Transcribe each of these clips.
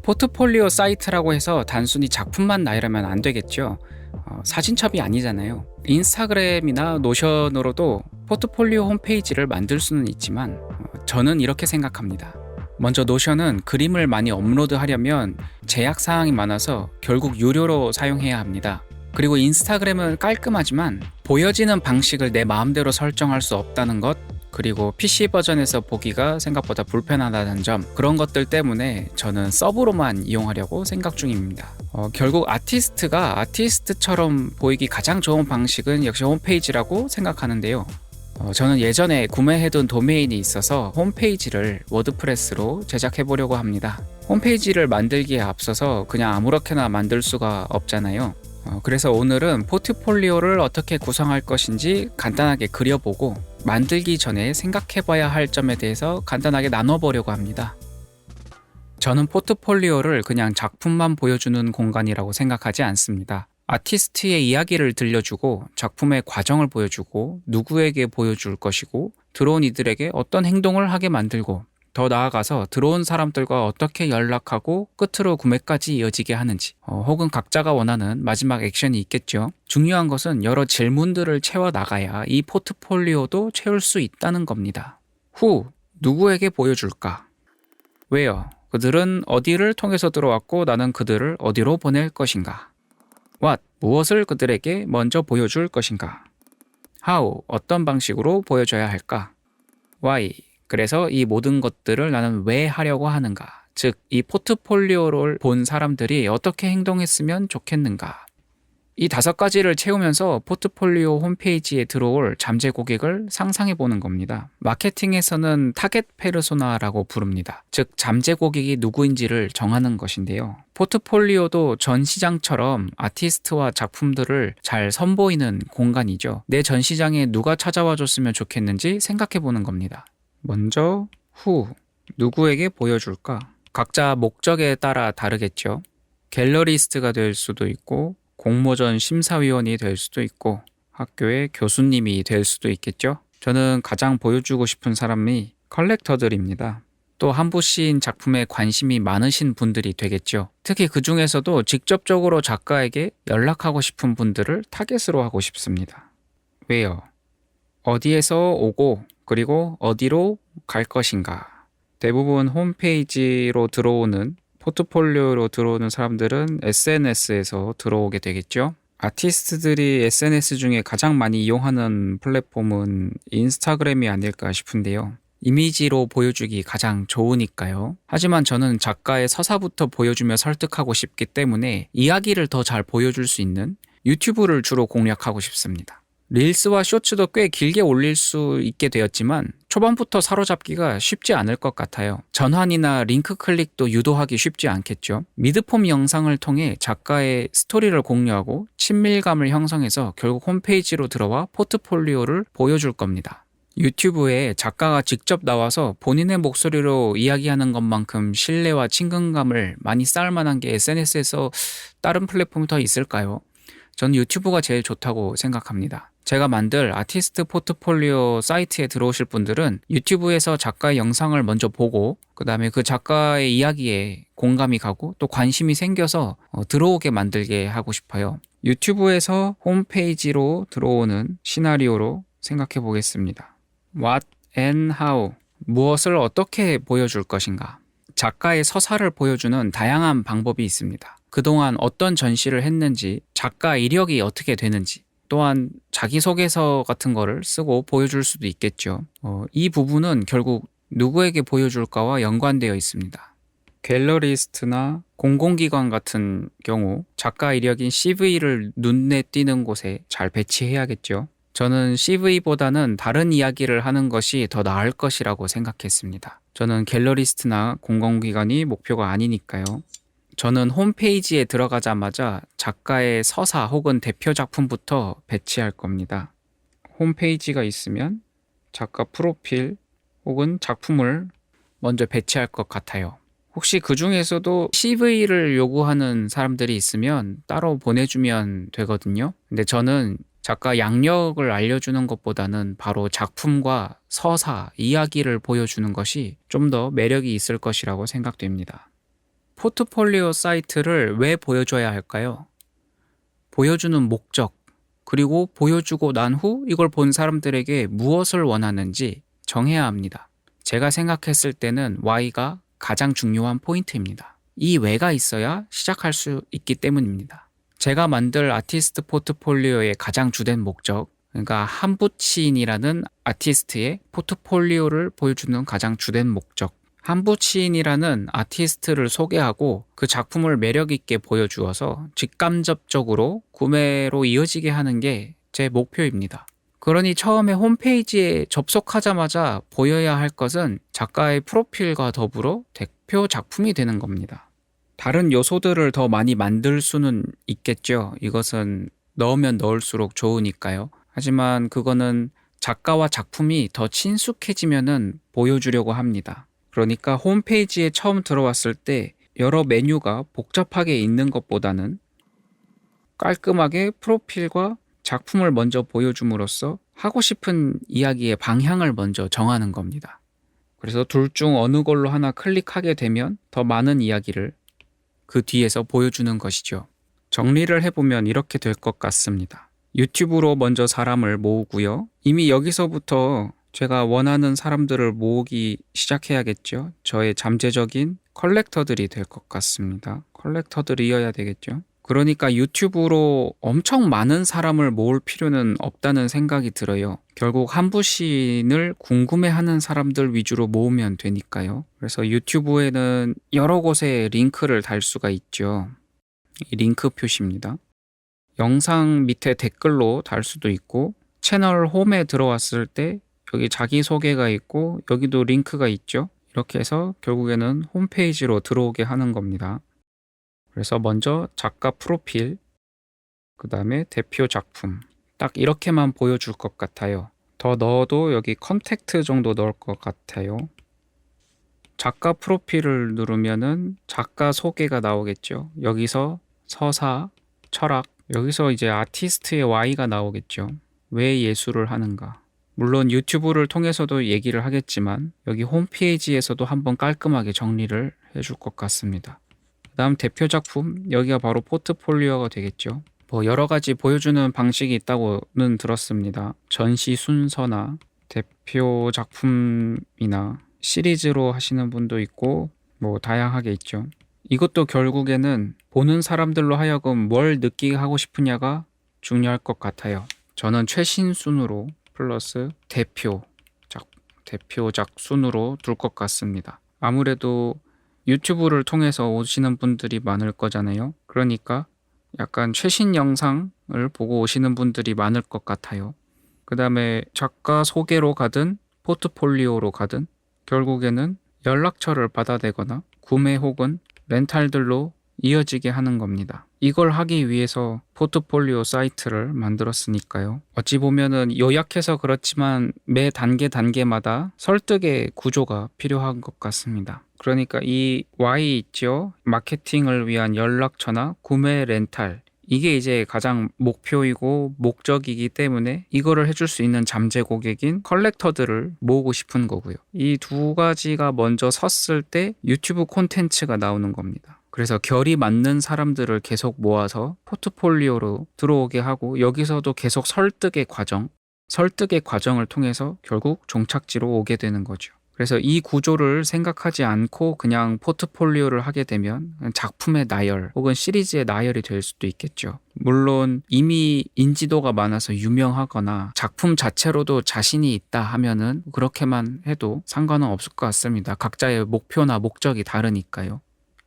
포트폴리오 사이트라고 해서 단순히 작품만 나열하면 안 되겠죠. 사진첩이 아니잖아요. 인스타그램이나 노션으로도 포트폴리오 홈페이지를 만들 수는 있지만 저는 이렇게 생각합니다. 먼저 노션은 그림을 많이 업로드하려면 제약 사항이 많아서 결국 유료로 사용해야 합니다. 그리고 인스타그램은 깔끔하지만 보여지는 방식을 내 마음대로 설정할 수 없다는 것, 그리고 PC 버전에서 보기가 생각보다 불편하다는 점, 그런 것들 때문에 저는 서브로만 이용하려고 생각 중입니다. 결국 아티스트가 아티스트처럼 보이기 가장 좋은 방식은 역시 홈페이지라고 생각하는데요. 저는 예전에 구매해둔 도메인이 있어서 홈페이지를 워드프레스로 제작해보려고 합니다. 홈페이지를 만들기에 앞서서 그냥 아무렇게나 만들 수가 없잖아요. 그래서 오늘은 포트폴리오를 어떻게 구성할 것인지 간단하게 그려보고 만들기 전에 생각해봐야 할 점에 대해서 간단하게 나눠보려고 합니다. 저는 포트폴리오를 그냥 작품만 보여주는 공간이라고 생각하지 않습니다. 아티스트의 이야기를 들려주고 작품의 과정을 보여주고 누구에게 보여줄 것이고 들어온 이들에게 어떤 행동을 하게 만들고 더 나아가서 들어온 사람들과 어떻게 연락하고 끝으로 구매까지 이어지게 하는지, 혹은 각자가 원하는 마지막 액션이 있겠죠. 중요한 것은 여러 질문들을 채워나가야 이 포트폴리오도 채울 수 있다는 겁니다. Who, 누구에게 보여줄까? Where, 그들은 어디를 통해서 들어왔고 나는 그들을 어디로 보낼 것인가? What, 무엇을 그들에게 먼저 보여줄 것인가? How, 어떤 방식으로 보여줘야 할까? Why, 그래서 이 모든 것들을 나는 왜 하려고 하는가? 즉, 이 포트폴리오를 본 사람들이 어떻게 행동했으면 좋겠는가? 이 5가지를 채우면서 포트폴리오 홈페이지에 들어올 잠재 고객을 상상해 보는 겁니다. 마케팅에서는 타겟 페르소나라고 부릅니다. 즉, 잠재 고객이 누구인지를 정하는 것인데요. 포트폴리오도 전시장처럼 아티스트와 작품들을 잘 선보이는 공간이죠. 내 전시장에 누가 찾아와 줬으면 좋겠는지 생각해 보는 겁니다. 먼저 who, 누구에게 보여줄까? 각자 목적에 따라 다르겠죠. 갤러리스트가 될 수도 있고 공모전 심사위원이 될 수도 있고 학교의 교수님이 될 수도 있겠죠. 저는 가장 보여주고 싶은 사람이 컬렉터들입니다. 또 한부 시인 작품에 관심이 많으신 분들이 되겠죠. 특히 그 중에서도 직접적으로 작가에게 연락하고 싶은 분들을 타겟으로 하고 싶습니다. 왜요? 어디에서 오고 그리고 어디로 갈 것인가? 대부분 홈페이지로 들어오는, 포트폴리오로 들어오는 사람들은 SNS에서 들어오게 되겠죠. 아티스트들이 SNS 중에 가장 많이 이용하는 플랫폼은 인스타그램이 아닐까 싶은데요. 이미지로 보여주기 가장 좋으니까요. 하지만 저는 작가의 서사부터 보여주며 설득하고 싶기 때문에 이야기를 더 잘 보여줄 수 있는 유튜브를 주로 공략하고 싶습니다. 릴스와 쇼츠도 꽤 길게 올릴 수 있게 되었지만 초반부터 사로잡기가 쉽지 않을 것 같아요. 전환이나 링크 클릭도 유도하기 쉽지 않겠죠. 미드폼 영상을 통해 작가의 스토리를 공유하고 친밀감을 형성해서 결국 홈페이지로 들어와 포트폴리오를 보여줄 겁니다. 유튜브에 작가가 직접 나와서 본인의 목소리로 이야기하는 것만큼 신뢰와 친근감을 많이 쌓을 만한 게 SNS에서 다른 플랫폼이 더 있을까요? 저는 유튜브가 제일 좋다고 생각합니다. 제가 만들 아티스트 포트폴리오 사이트에 들어오실 분들은 유튜브에서 작가의 영상을 먼저 보고 그 다음에 그 작가의 이야기에 공감이 가고 또 관심이 생겨서 들어오게 만들게 하고 싶어요. 유튜브에서 홈페이지로 들어오는 시나리오로 생각해 보겠습니다. What and how, 무엇을 어떻게 보여줄 것인가? 작가의 서사를 보여주는 다양한 방법이 있습니다. 그동안 어떤 전시를 했는지, 작가 이력이 어떻게 되는지, 또한 자기소개서 같은 거를 쓰고 보여줄 수도 있겠죠. 이 부분은 결국 누구에게 보여줄까와 연관되어 있습니다. 갤러리스트나 공공기관 같은 경우 작가 이력인 CV를 눈에 띄는 곳에 잘 배치해야겠죠. 저는 CV보다는 다른 이야기를 하는 것이 더 나을 것이라고 생각했습니다. 저는 갤러리스트나 공공기관이 목표가 아니니까요. 저는 홈페이지에 들어가자마자 작가의 서사 혹은 대표 작품부터 배치할 겁니다. 홈페이지가 있으면 작가 프로필 혹은 작품을 먼저 배치할 것 같아요. 혹시 그 중에서도 CV를 요구하는 사람들이 있으면 따로 보내주면 되거든요. 근데 저는 작가 양력을 알려주는 것보다는 바로 작품과 서사, 이야기를 보여주는 것이 좀 더 매력이 있을 것이라고 생각됩니다. 포트폴리오 사이트를 왜 보여줘야 할까요? 보여주는 목적, 그리고 보여주고 난 후 이걸 본 사람들에게 무엇을 원하는지 정해야 합니다. 제가 생각했을 때는 Y가 가장 중요한 포인트입니다. 이 왜가 있어야 시작할 수 있기 때문입니다. 제가 만들 아티스트 포트폴리오의 가장 주된 목적, 그러니까 한부치인이라는 아티스트의 포트폴리오를 보여주는 가장 주된 목적, 한부치인이라는 아티스트를 소개하고 그 작품을 매력 있게 보여주어서 직간접적으로 구매로 이어지게 하는 게 제 목표입니다. 그러니 처음에 홈페이지에 접속하자마자 보여야 할 것은 작가의 프로필과 더불어 대표 작품이 되는 겁니다. 다른 요소들을 더 많이 만들 수는 있겠죠. 이것은 넣으면 넣을수록 좋으니까요. 하지만 그거는 작가와 작품이 더 친숙해지면은 보여주려고 합니다. 그러니까 홈페이지에 처음 들어왔을 때 여러 메뉴가 복잡하게 있는 것보다는 깔끔하게 프로필과 작품을 먼저 보여줌으로써 하고 싶은 이야기의 방향을 먼저 정하는 겁니다. 그래서 둘 중 어느 걸로 하나 클릭하게 되면 더 많은 이야기를 그 뒤에서 보여주는 것이죠. 정리를 해보면 이렇게 될 것 같습니다. 유튜브로 먼저 사람을 모으고요. 이미 여기서부터 제가 원하는 사람들을 모으기 시작해야겠죠. 저의 잠재적인 컬렉터들이 될 것 같습니다. 컬렉터들이어야 되겠죠. 그러니까 유튜브로 엄청 많은 사람을 모을 필요는 없다는 생각이 들어요. 결국 한부신을 궁금해하는 사람들 위주로 모으면 되니까요. 그래서 유튜브에는 여러 곳에 링크를 달 수가 있죠. 이 링크 표시입니다. 영상 밑에 댓글로 달 수도 있고, 채널 홈에 들어왔을 때 여기 자기소개가 있고 여기도 링크가 있죠. 이렇게 해서 결국에는 홈페이지로 들어오게 하는 겁니다. 그래서 먼저 작가 프로필, 그 다음에 대표 작품, 딱 이렇게만 보여줄 것 같아요. 더 넣어도 여기 컨택트 정도 넣을 것 같아요. 작가 프로필을 누르면은 작가 소개가 나오겠죠. 여기서 서사, 철학, 여기서 이제 아티스트의 Y가 나오겠죠. 왜 예술을 하는가. 물론 유튜브를 통해서도 얘기를 하겠지만 여기 홈페이지에서도 한번 깔끔하게 정리를 해줄 것 같습니다. 그 다음 대표 작품, 여기가 바로 포트폴리오가 되겠죠. 뭐 여러 가지 보여주는 방식이 있다고는 들었습니다. 전시 순서나 대표 작품이나 시리즈로 하시는 분도 있고 뭐 다양하게 있죠. 이것도 결국에는 보는 사람들로 하여금 뭘 느끼게 하고 싶으냐가 중요할 것 같아요. 저는 최신 순으로 플러스 대표작 순으로 둘 것 같습니다. 아무래도 유튜브를 통해서 오시는 분들이 많을 거잖아요. 그러니까 약간 최신 영상을 보고 오시는 분들이 많을 것 같아요. 그 다음에 작가 소개로 가든 포트폴리오로 가든 결국에는 연락처를 받아내거나 구매 혹은 렌탈들로 이어지게 하는 겁니다. 이걸 하기 위해서 포트폴리오 사이트를 만들었으니까요. 어찌 보면은 요약해서 그렇지만 매 단계마다 설득의 구조가 필요한 것 같습니다. 그러니까 이 Y 있죠? 마케팅을 위한 연락처나 구매 렌탈, 이게 이제 가장 목표이고 목적이기 때문에 이거를 해줄 수 있는 잠재 고객인 컬렉터들을 모으고 싶은 거고요. 이 두 가지가 먼저 섰을 때 유튜브 콘텐츠가 나오는 겁니다. 그래서 결이 맞는 사람들을 계속 모아서 포트폴리오로 들어오게 하고 여기서도 계속 설득의 과정을 통해서 결국 종착지로 오게 되는 거죠. 그래서 이 구조를 생각하지 않고 그냥 포트폴리오를 하게 되면 작품의 나열 혹은 시리즈의 나열이 될 수도 있겠죠. 물론 이미 인지도가 많아서 유명하거나 작품 자체로도 자신이 있다 하면은 그렇게만 해도 상관은 없을 것 같습니다. 각자의 목표나 목적이 다르니까요.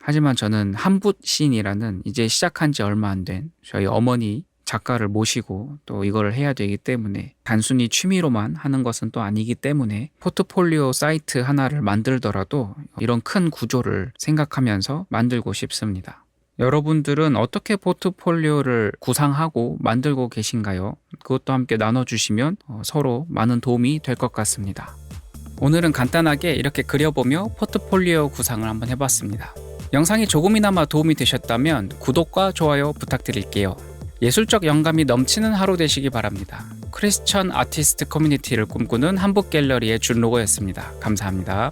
하지만 저는 한붓신이라는 이제 시작한 지 얼마 안 된 저희 어머니 작가를 모시고 또 이걸 해야 되기 때문에 단순히 취미로만 하는 것은 또 아니기 때문에 포트폴리오 사이트 하나를 만들더라도 이런 큰 구조를 생각하면서 만들고 싶습니다. 여러분들은 어떻게 포트폴리오를 구상하고 만들고 계신가요? 그것도 함께 나눠주시면 서로 많은 도움이 될 것 같습니다. 오늘은 간단하게 이렇게 그려보며 포트폴리오 구상을 한번 해봤습니다. 영상이 조금이나마 도움이 되셨다면 구독과 좋아요 부탁드릴게요. 예술적 영감이 넘치는 하루 되시기 바랍니다. 크리스천 아티스트 커뮤니티를 꿈꾸는 한북갤러리의 준로거였습니다. 감사합니다.